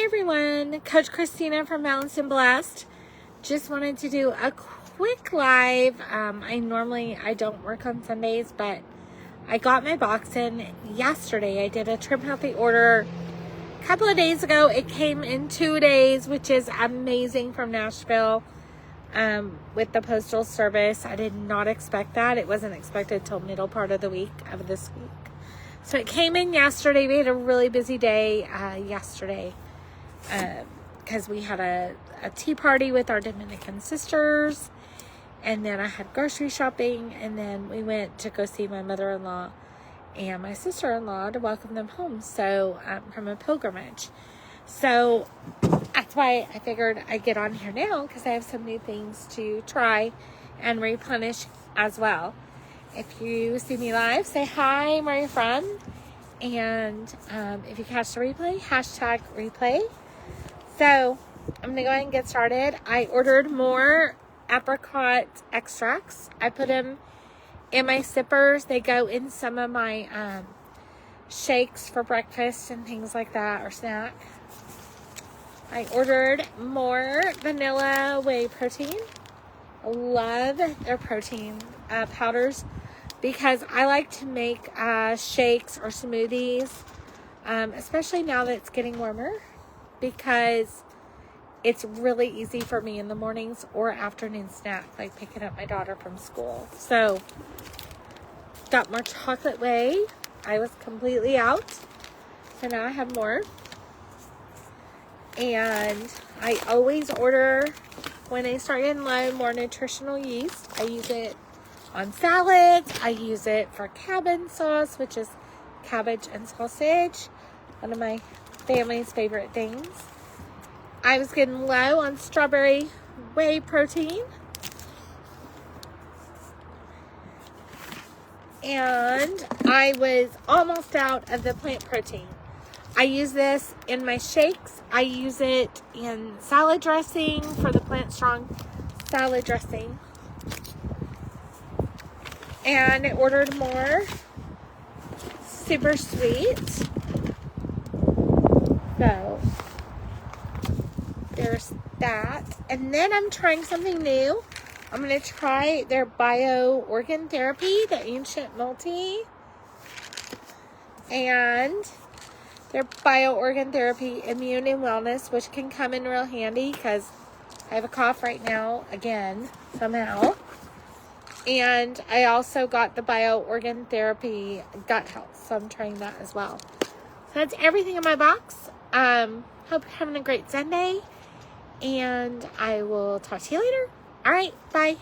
everyone, Coach Christina from Balanced and Blessed. Just wanted to do a quick live. I don't work on Sundays, but I got my box in yesterday. I did a Trim Healthy order a couple of days ago. It came in 2 days, which is amazing, from Nashville with the postal service. I did not expect that. It wasn't expected till middle part of the week of this week. So it came in yesterday. We had a really busy day yesterday because we had a tea party with our Dominican sisters, and then I had grocery shopping, and then we went to go see my mother-in-law and my sister-in-law to welcome them home, so from a pilgrimage. So that's why I figured I'd get on here now, because I have some new things to try and replenish as well. If you see me live, say hi, where you're from. And if you catch the replay, hashtag replay. So I'm going to go ahead and get started. I ordered more Apricot Extracts. I put them in my sippers. They go in some of my shakes for breakfast and things like that, or snack. I ordered more vanilla whey protein. I love their protein powders, because I like to make shakes or smoothies, especially now that it's getting warmer, because it's really easy for me in the mornings or afternoon snack, like picking up my daughter from school. So, got more chocolate whey. I was completely out, so now I have more. And I always order, when I start getting low, more nutritional yeast. I use it on salads. I use it for cabin sauce, which is cabbage and sausage, one of my family's favorite things. I was getting low on strawberry whey protein, and I was almost out of the plant protein. I use this in my shakes. I use it in salad dressing, for the Plant Strong salad dressing. And I ordered more super sweet. So there's that. And then I'm trying something new. I'm going to try their Bioorgan therapy, the ancient multi, and their Bioorgan therapy immune and wellness, which can come in real handy because I have a cough right now again somehow. And I also got the Bioorgan therapy gut health, so I'm trying that as well. So that's everything in my box. Hope you're having a great Sunday, and I will talk to you later. All right, bye.